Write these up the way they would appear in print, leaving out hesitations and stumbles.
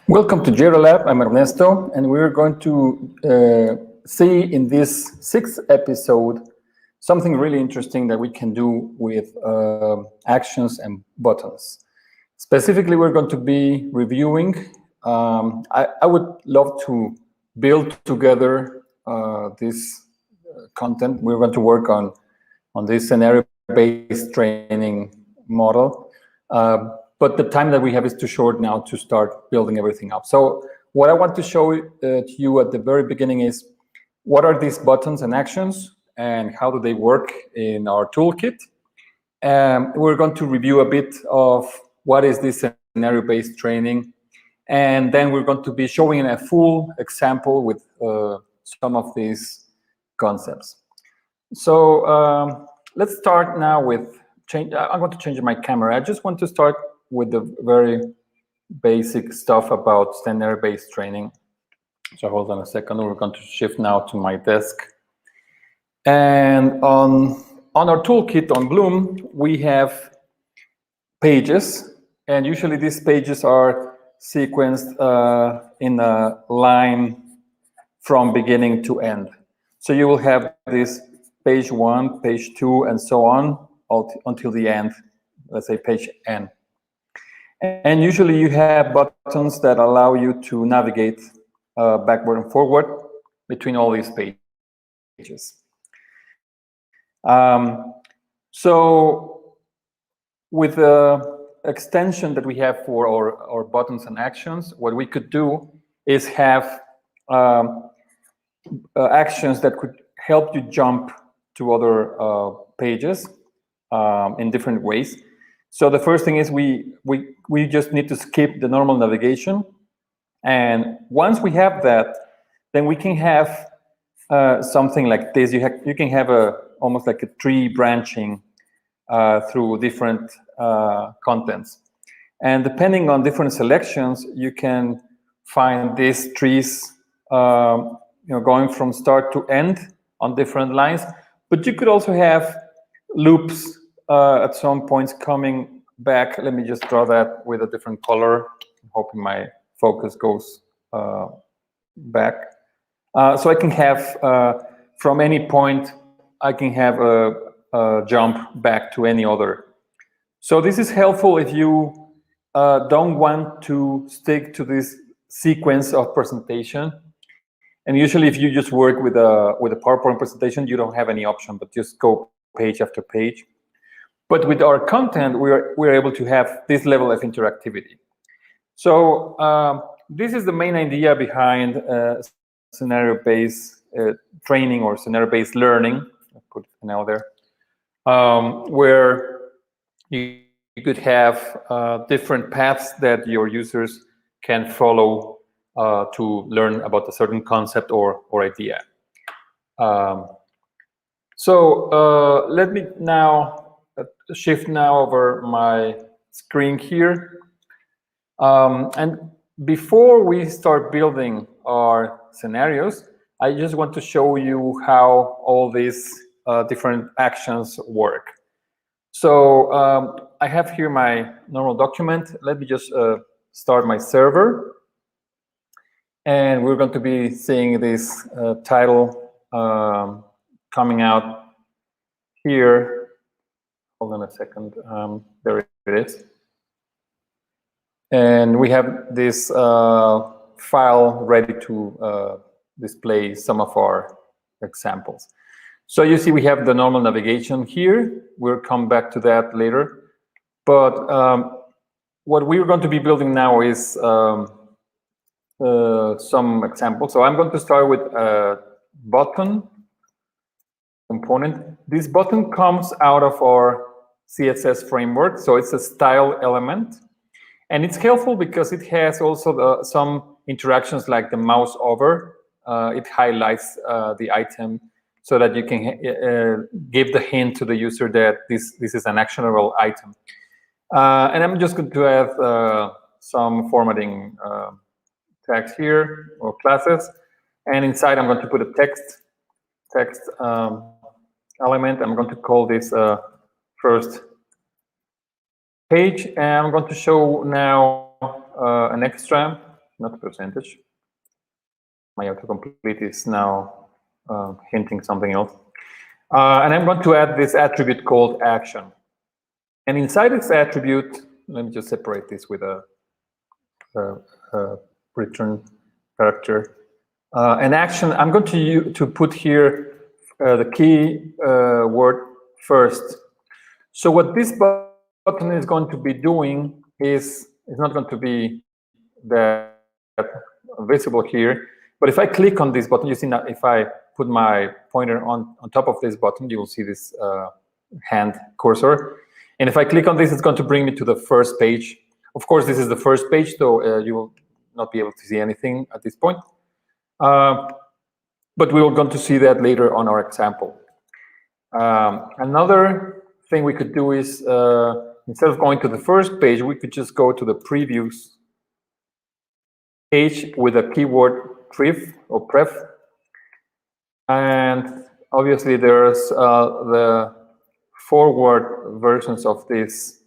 Welcome to YeiraLab. I'm Ernesto, and we're going to see in this sixth episode something really interesting that we can do with actions and buttons. Specifically, we're going to be reviewing. I would love to build together this content. We're going to work on this scenario-based training model. But the time that we have is too short now to start building everything up. So what I want to show to you at the very beginning is what are these buttons and actions and how do they work in our toolkit. We're going to review a bit of what is this scenario-based training. And then we're going to be showing a full example with some of these concepts. So let's start now with I'm going to change my camera. I just want to start with the very basic stuff about scenario-based training. So hold on a second. We're going to shift now to my desk. And on our toolkit on Bloom, we have pages. And usually these pages are sequenced in a line from beginning to end. So you will have this page 1, page 2, and so on until the end, let's say page N. And usually you have buttons that allow you to navigate backward and forward between all these pages. So with the extension that we have for our buttons and actions, what we could do is have actions that could help you jump to other pages in different ways. So the first thing is we just need to skip the normal navigation. And once we have that, then we can have something like this. You can have almost like a tree branching through different contents. And depending on different selections, you can find these trees going from start to end on different lines. But you could also have loops at some points coming back. Let me just draw that with a different color. I'm hoping my focus goes back. So I can have, from any point, I can have a jump back to any other. So this is helpful if you don't want to stick to this sequence of presentation. And usually if you just work with a PowerPoint presentation, you don't have any option, but just go page after page. But with our content, we're able to have this level of interactivity. So this is the main idea behind scenario-based training or scenario-based learning. I'll put it now there, where you could have different paths that your users can follow to learn about a certain concept or idea. So let me now shift now over my screen here. And before we start building our scenarios, I just want to show you how all these different actions work. So I have here my normal document. Let me just start my server. And we're going to be seeing this title coming out here. Hold on a second. There it is. And we have this file ready to display some of our examples. So you see we have the normal navigation here. We'll come back to that later. But what we're going to be building now is some examples. So I'm going to start with a button component. This button comes out of our CSS framework, so it's a style element. And it's helpful because it has also some interactions like the mouse over. It highlights the item so that you can give the hint to the user that this is an actionable item. And I'm just going to have some formatting tags here or classes. And inside I'm going to put a text element. I'm going to call this first page, and I'm going to show now an extra not percentage. My autocomplete is now hinting something else. And I'm going to add this attribute called action. And inside this attribute, let me just separate this with a return character. An action, I'm going to put here the key word first. So what this button is going to be doing is not going to be that visible here. But if I click on this button, you see now if I put my pointer on top of this button, you will see this hand cursor. And if I click on this, it's going to bring me to the first page. Of course, this is the first page, so you will not be able to see anything at this point. But we are going to see that later on our example. Another thing we could do is, instead of going to the first page, we could just go to the previews page with a keyword pref or pref. And obviously there's the forward versions of these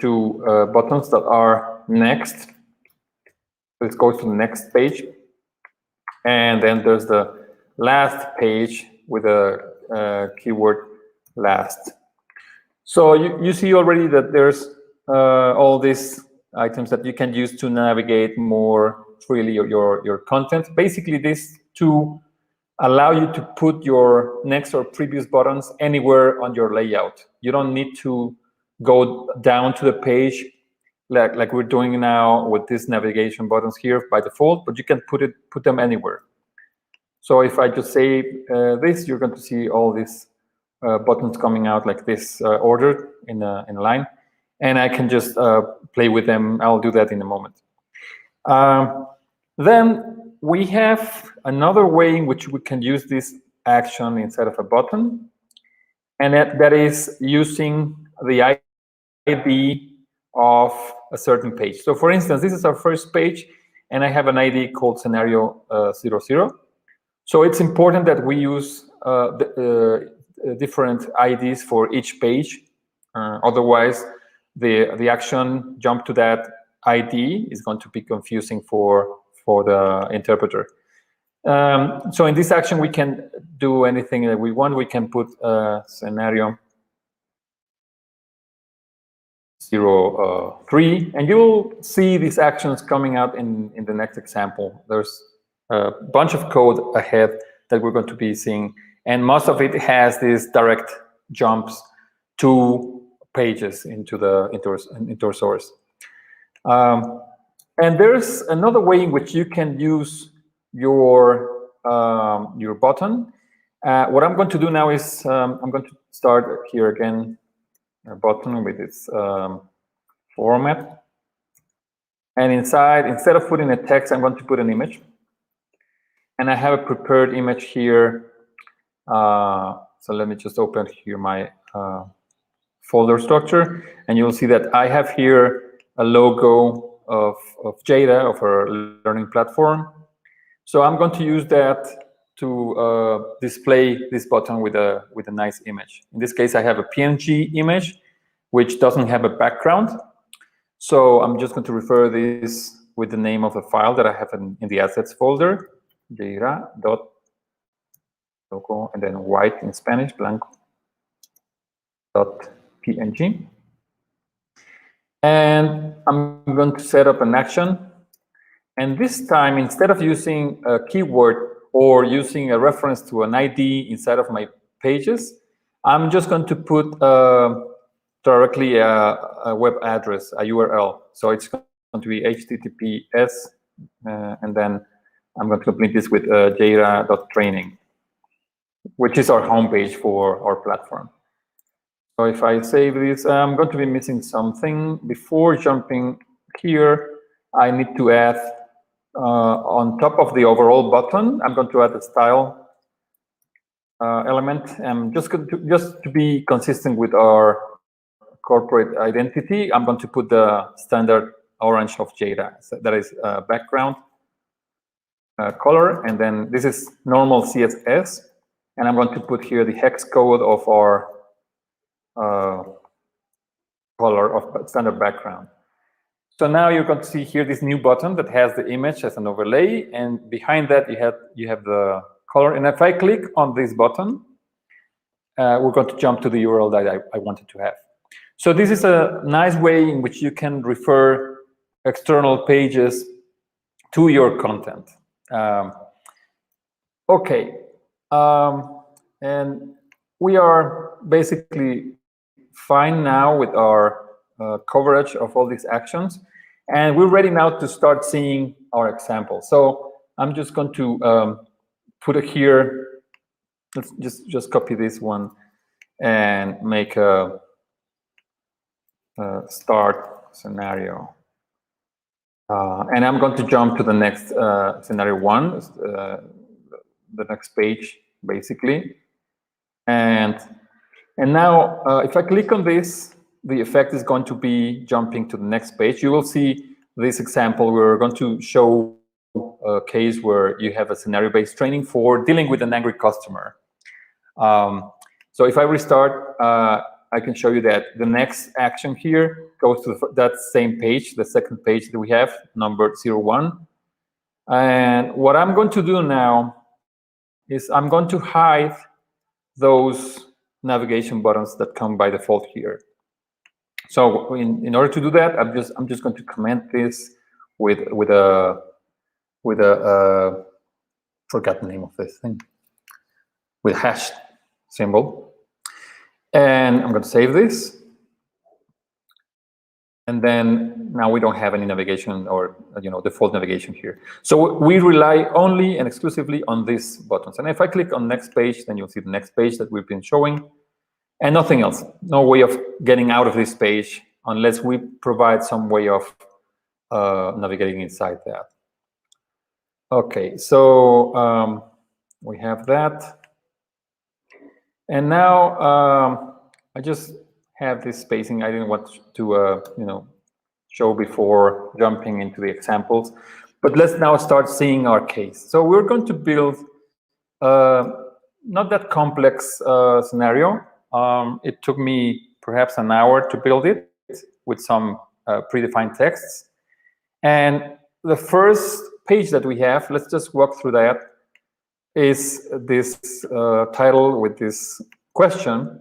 two buttons that are next. Let's go to the next page. And then there's the last page with a keyword last. So you see already that there's all these items that you can use to navigate more freely your content. Basically, these two allow you to put your next or previous buttons anywhere on your layout. You don't need to go down to the page like we're doing now with these navigation buttons here by default, but you can put them anywhere. So if I just save this, you're going to see all these buttons coming out like this, ordered in a line, and I can just play with them. I'll do that in a moment. Then we have another way in which we can use this action inside of a button, and that is using the ID of a certain page. So for instance, this is our first page, and I have an ID called scenario 00. So it's important that we use different IDs for each page. Otherwise, the action jump to that ID is going to be confusing for the interpreter. So in this action, we can do anything that we want. We can put scenario 03, and you'll see these actions coming out in the next example. There's a bunch of code ahead that we're going to be seeing, and most of it has these direct jumps to pages into our source. And there's another way in which you can use your button. What I'm going to do now is I'm going to start here again, a button with its format. And inside, instead of putting a text, I'm going to put an image. And I have a prepared image here. So let me just open here my folder structure, and you'll see that I have here a logo of Yeira, of our learning platform. So I'm going to use that to display this button with a nice image. In this case, I have a PNG image, which doesn't have a background. So I'm just going to refer this with the name of the file that I have in the assets folder, Yeira.logo, and then white in Spanish, blanco.png. And I'm going to set up an action. And this time, instead of using a keyword or using a reference to an ID inside of my pages, I'm just going to put directly a web address, a URL. So it's going to be HTTPS, and then I'm going to complete this with Yeira.training, which is our homepage for our platform. So if I save this, I'm going to be missing something. Before jumping here, I need to add on top of the overall button, I'm going to add a style element. And just to be consistent with our corporate identity, I'm going to put the standard orange of Yeira. So that is background color, and then this is normal CSS, and I'm going to put here the hex code of our color of standard background. So now you're going to see here this new button that has the image as an overlay, and behind that you have the color. And if I click on this button, we're going to jump to the URL that I wanted to have. So this is a nice way in which you can refer external pages to your content. Okay, and we are basically fine now with our coverage of all these actions, and we're ready now to start seeing our example. So I'm just going to put it here. Let's just copy this one and make a start scenario. And I'm going to jump to the next scenario one, the next page, basically. And now, if I click on this, the effect is going to be jumping to the next page. You will see this example. We're going to show a case where you have a scenario-based training for dealing with an angry customer. So if I restart, I can show you that the next action here goes to that same page, the second page that we have, number 01. And what I'm going to do now is I'm going to hide those navigation buttons that come by default here. So in order to do that, I'm just going to comment this with a forgot the name of this thing, with hash symbol. And I'm going to save this. And then now we don't have any navigation or default navigation here. So we rely only and exclusively on these buttons. And if I click on next page, then you'll see the next page that we've been showing. And nothing else. No way of getting out of this page unless we provide some way of navigating inside that. Okay, so we have that. And now I just have this spacing. I didn't want to show before jumping into the examples. But let's now start seeing our case. So we're going to build not that complex scenario. It took me perhaps an hour to build it with some predefined texts. And the first page that we have, let's just walk through that, is this title with this question.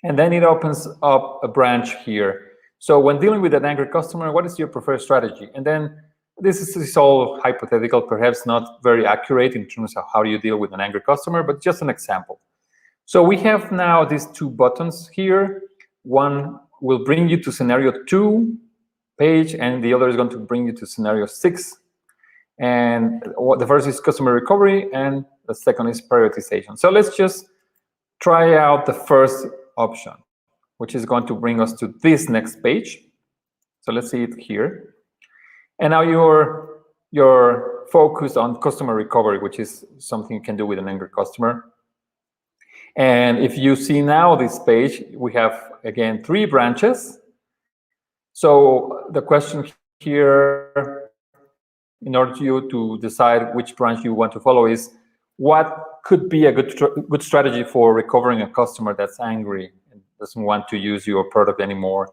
And then it opens up a branch here. So when dealing with an angry customer, what is your preferred strategy? And then this is all hypothetical, perhaps not very accurate in terms of how you deal with an angry customer, but just an example. So we have now these two buttons here. One will bring you to scenario 2 page, and the other is going to bring you to scenario 6. And the first is customer recovery, and the second is prioritization. So let's just try out the first option, which is going to bring us to this next page. So let's see it here. And now you're focused on customer recovery, which is something you can do with an angry customer. And if you see now this page, we have, again, 3 branches. So the question here, in order for you to decide which branch you want to follow, is what could be a good strategy for recovering a customer that's angry and doesn't want to use your product anymore.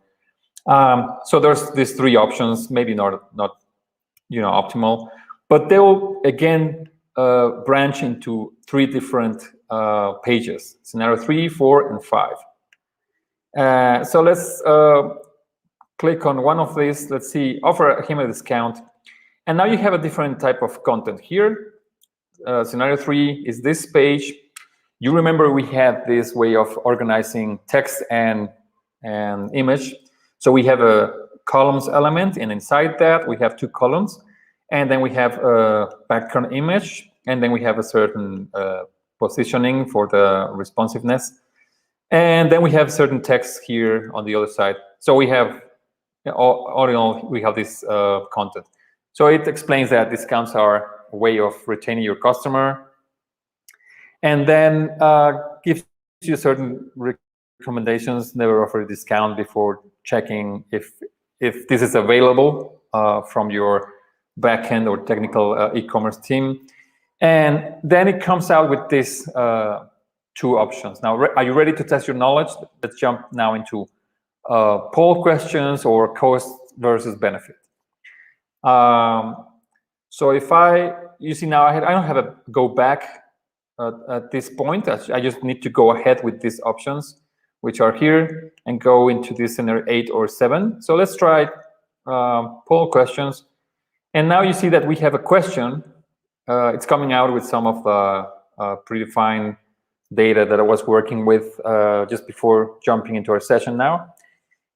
So there's these 3 options, maybe not optimal, but they will again branch into 3 different pages: scenario 3, 4, and 5. So let's click on one of these. Let's see, offer him a discount. And now you have a different type of content here. Scenario 3 is this page. You remember we had this way of organizing text and image. So we have a columns element, and inside that we have 2 columns. And then we have a background image, and then we have a certain positioning for the responsiveness. And then we have certain text here on the other side. So we have, all in all, we have this content. So it explains that discounts are a way of retaining your customer, and then gives you certain recommendations. Never offer a discount before checking if this is available from your backend or technical e-commerce team. And then it comes out with these 2 options. Now, are you ready to test your knowledge? Let's jump now into poll questions or versus benefit. So if you see now, I don't have a go back at this point. I just need to go ahead with these options, which are here, and go into this scenario 8 or 7. So let's try poll questions. And now you see that we have a question. It's coming out with some of the predefined data that I was working with just before jumping into our session now.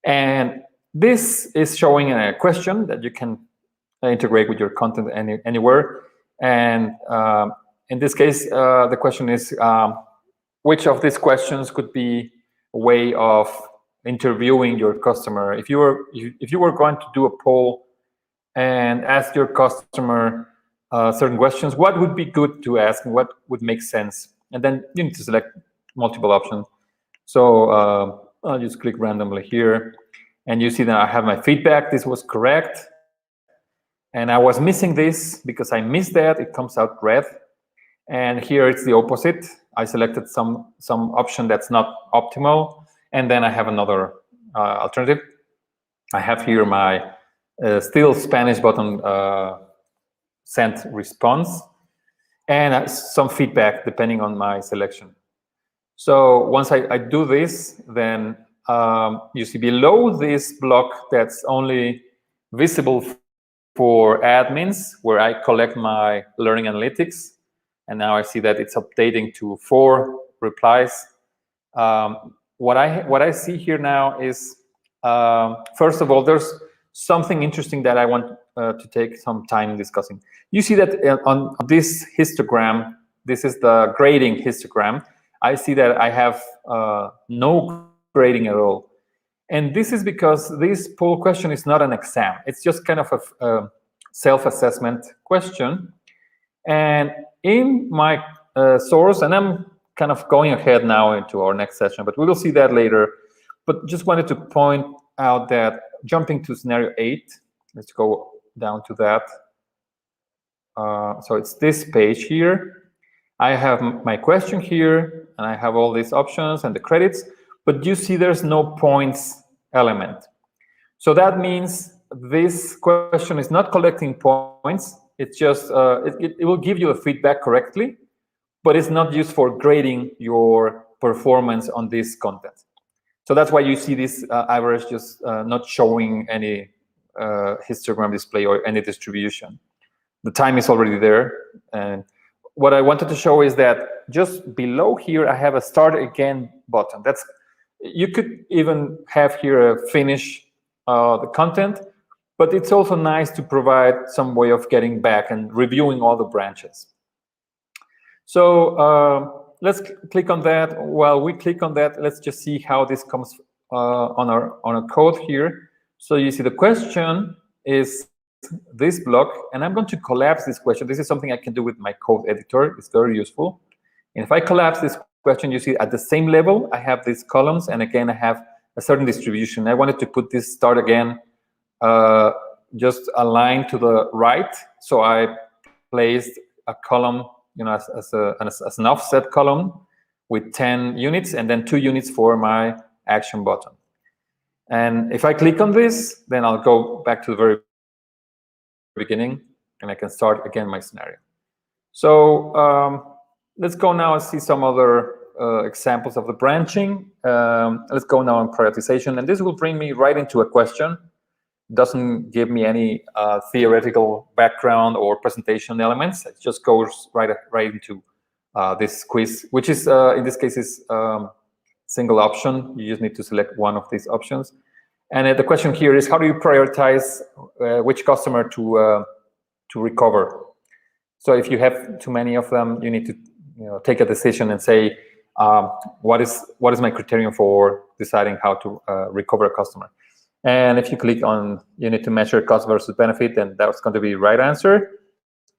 And this is showing a question that you can integrate with your content anywhere. And in this case, the question is, which of these questions could be a way of interviewing your customer? If you were going to do a poll and ask your customer certain questions, what would be good to ask and what would make sense? And then you need to select multiple options. So I'll just click randomly here. And you see that I have my feedback. This was correct. And I was missing this because I missed that. It comes out red. And here it's the opposite. I selected some option that's not optimal. And then I have another alternative. I have here my still Spanish button sent response and some feedback depending on my selection. So once I do this, then you see below this block that's only visible for admins, where I collect my learning analytics. And now I see that it's updating to 4 replies. What I see here now is, first of all, there's something interesting that I want to take some time discussing. You see that on this histogram, this is the grading histogram. I see that I have no grading at all. And this is because this poll question is not an exam. It's just kind of a self-assessment question. And in my source, and I'm kind of going ahead now into our next session, but we will see that later. But just wanted to point out that jumping to scenario 8, let's go down to that. So it's this page here. I have my question here, and I have all these options and the credits, but you see there's no points element. So that means this question is not collecting points. It's just, it will give you a feedback correctly, but it's not used for grading your performance on this content. So that's why you see this average just not showing any histogram display or any distribution. The time is already there. And what I wanted to show is that just below here, I have a start again button. You could even have here a finish the content, but it's also nice to provide some way of getting back and reviewing all the branches. So let's click on that. While we click on that, let's just see how this comes on our code here. So you see the question is this block, and I'm going to collapse this question. This is something I can do with my code editor. It's very useful. And if I collapse this question, you see at the same level, I have these columns, and again, I have a certain distribution. I wanted to put this start again just aligned to the right. So I placed a column, as an offset column with 10 units, and then 2 units for my action button. And if I click on this, then I'll go back to the very beginning, and I can start again my scenario. So let's go now and see some other examples of the branching. Let's go now on prioritization, and this will bring me right into a question. It doesn't give me any theoretical background or presentation elements. It just goes right into this quiz, which is in this case is single option. You just need to select one of these options. And the question here is, how do you prioritize which customer to recover? So if you have too many of them, you need to take a decision and say, what is my criterion for deciding how to recover a customer? And if you click on, you need to measure cost versus benefit, then that's going to be the right answer.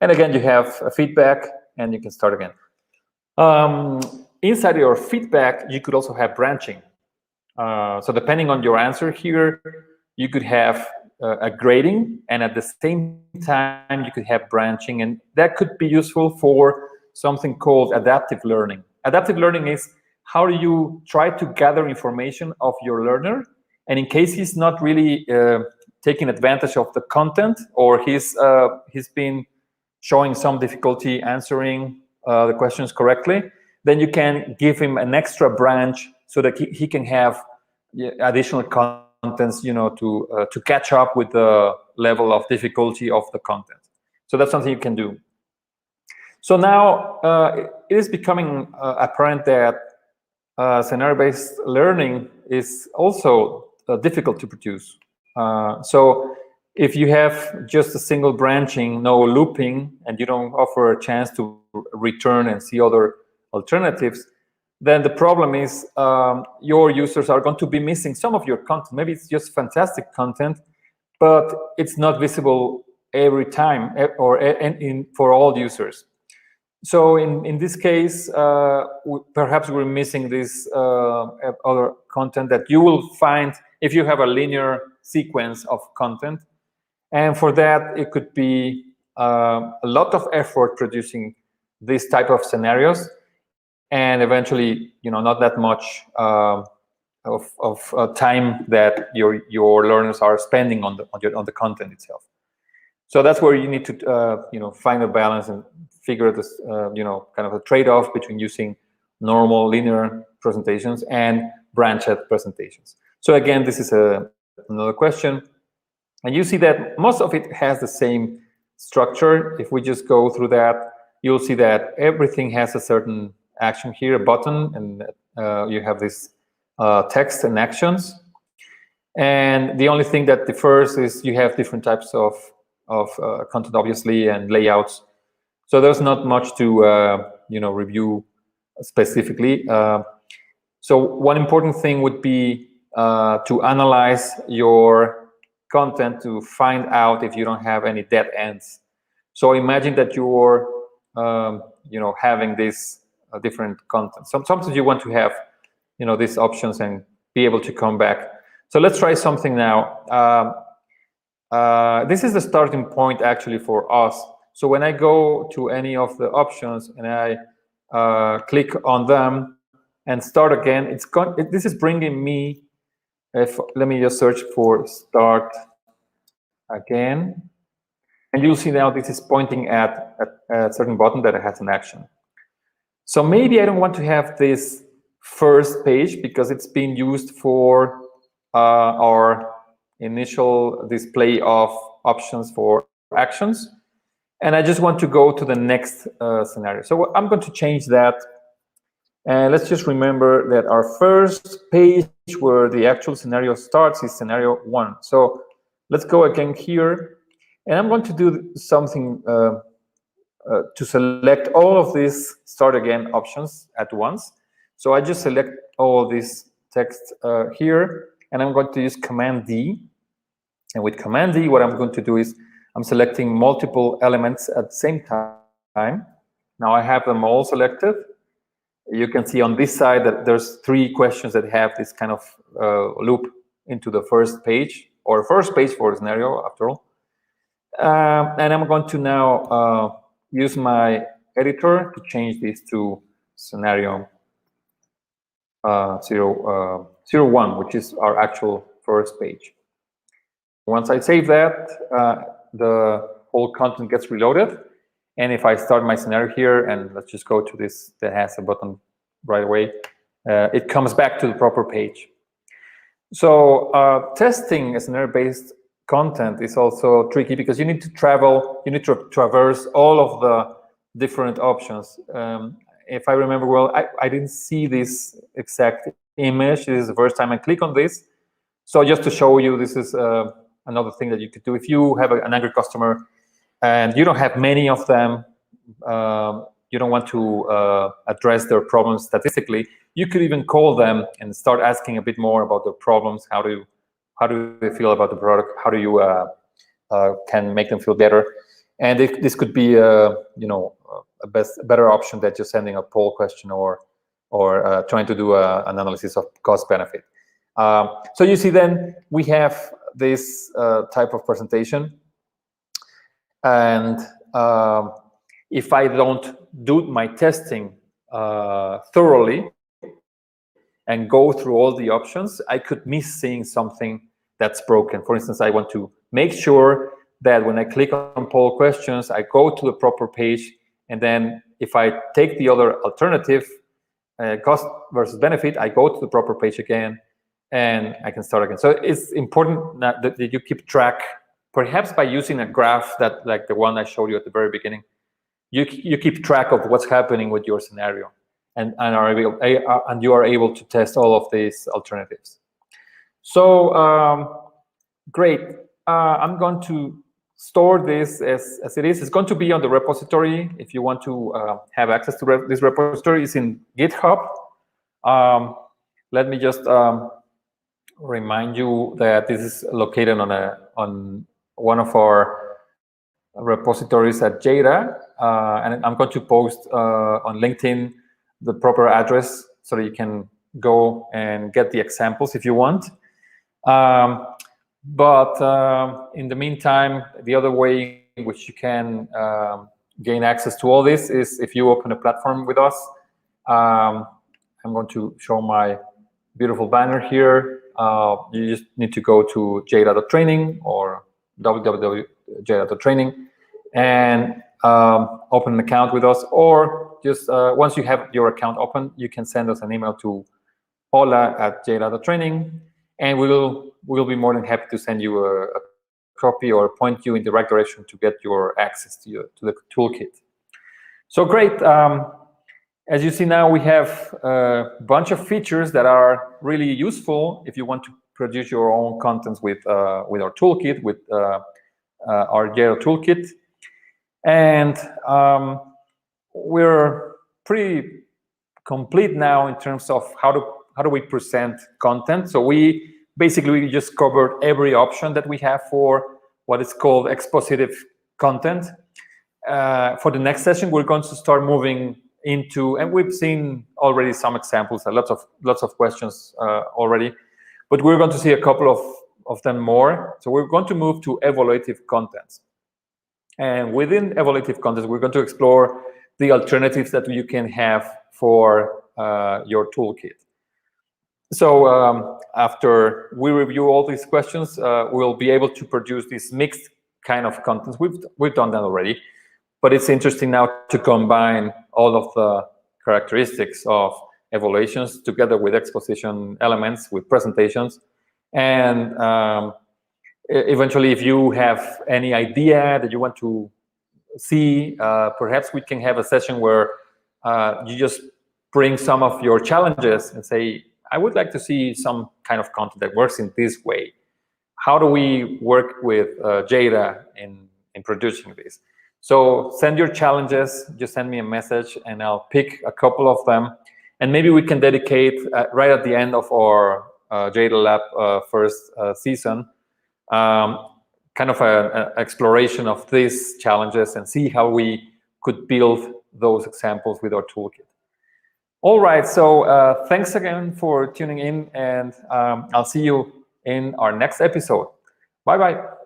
And again, you have a feedback, and you can start again. Inside your feedback, you could also have branching. So depending on your answer here, you could have a grading, and at the same time, you could have branching, and that could be useful for something called adaptive learning. Adaptive learning is how do you try to gather information of your learner, and in case he's not really taking advantage of the content, or he's been showing some difficulty answering the questions correctly, then you can give him an extra branch so that he can have additional contents, to catch up with the level of difficulty of the content. So that's something you can do. So now it is becoming apparent that scenario-based learning is also difficult to produce. So if you have just a single branching, no looping, and you don't offer a chance to return and see other alternatives, then the problem is your users are going to be missing some of your content. Maybe it's just fantastic content, but it's not visible every time or for all users. So in this case, perhaps we're missing this other content that you will find if you have a linear sequence of content. And for that, it could be a lot of effort producing this type of scenarios, and eventually, not that much of time that your learners are spending on the content itself. So that's where you need to find a balance and figure this kind of a trade-off between using normal linear presentations and branched presentations. So again, this is another question, and you see that most of it has the same structure. If we just go through that, you'll see that everything has a certain action here, a button, and you have this text and actions. And the only thing that differs is you have different types of content, obviously, and layouts. So there's not much to review specifically. So one important thing would be to analyze your content to find out if you don't have any dead ends. So imagine that you're having this different content. Sometimes you want to have these options and be able to come back. So let's try something now. This is the starting point actually for us. So when I go to any of the options and I click on them and start again, this is bringing me, let me just search for start again. And you'll see now this is pointing at a certain button that has an action. So maybe I don't want to have this first page because it's being used for our initial display of options for actions. And I just want to go to the next scenario. So I'm going to change that. And let's just remember that our first page where the actual scenario starts is scenario 1. So let's go again here. And I'm going to do something to select all of these start again options at once. So I just select all of this text here, and I'm going to use Command D. And with Command D, what I'm going to do is I'm selecting multiple elements at the same time. Now I have them all selected. You can see on this side that there's 3 questions that have this kind of loop into the first page, or first page for the scenario, after all. And I'm going to now use my editor to change this to scenario 01, which is our actual first page. Once I save that, the whole content gets reloaded. And if I start my scenario here, and let's just go to this that has a button right away, it comes back to the proper page. So testing a scenario-based content is also tricky because you need to traverse all of the different options. If I remember well, I didn't see this exact image. This is the first time I click on this. So just to show you, this is another thing that you could do. If you have an angry customer and you don't have many of them, you don't want to address their problems statistically, you could even call them and start asking a bit more about their problems. How do they feel about the product? How do you can make them feel better? And this could be a better option than just sending a poll question or trying to do an analysis of cost benefit. So you see, then we have this type of presentation, and if I don't do my testing thoroughly and go through all the options, I could miss seeing something that's broken. For instance, I want to make sure that when I click on poll questions, I go to the proper page, and then if I take the other alternative, cost versus benefit, I go to the proper page again, and I can start again. So it's important that you keep track, perhaps by using a graph that, like the one I showed you at the very beginning, you keep track of what's happening with your scenario, and you are able to test all of these alternatives. So great. I'm going to store this as it is. It's going to be on the repository. If you want to have access to this repository, it's in GitHub. Let me just remind you that this is located on one of our repositories at Yeira, and I'm going to post on LinkedIn the proper address so that you can go and get the examples if you want. But in the meantime, the other way in which you can gain access to all this is if you open a platform with us. I'm going to show my beautiful banner here. You just need to go to Yeira.training or www.yeira.training and open an account with us, or just once you have your account open, you can send us an email to hola@yeira.training, and we'll be more than happy to send you a copy or point you in the right direction to get your access to the toolkit. So great. As you see now, we have a bunch of features that are really useful if you want to produce your own contents with our toolkit, with our Yeira toolkit. And we're pretty complete now in terms of how do we present content. So we basically just covered every option that we have for what is called expositive content. For the next session, we're going to start moving into, and we've seen already some examples, lots of questions already, but we're going to see a couple of them more. So we're going to move to evaluative contents. And within evaluative contents, we're going to explore the alternatives that you can have for your toolkit. So after we review all these questions, we'll be able to produce this mixed kind of contents. We've done that already, but it's interesting now to combine all of the characteristics of evaluations together with exposition elements, with presentations. And eventually, if you have any idea that you want to see, perhaps we can have a session where you just bring some of your challenges and say, I would like to see some kind of content that works in this way. How do we work with Yeira in producing this? So send your challenges, just send me a message, and I'll pick a couple of them. And maybe we can dedicate, right at the end of our YeiraLab first season, kind of an exploration of these challenges and see how we could build those examples with our toolkit. All right, so thanks again for tuning in, and I'll see you in our next episode. Bye-bye.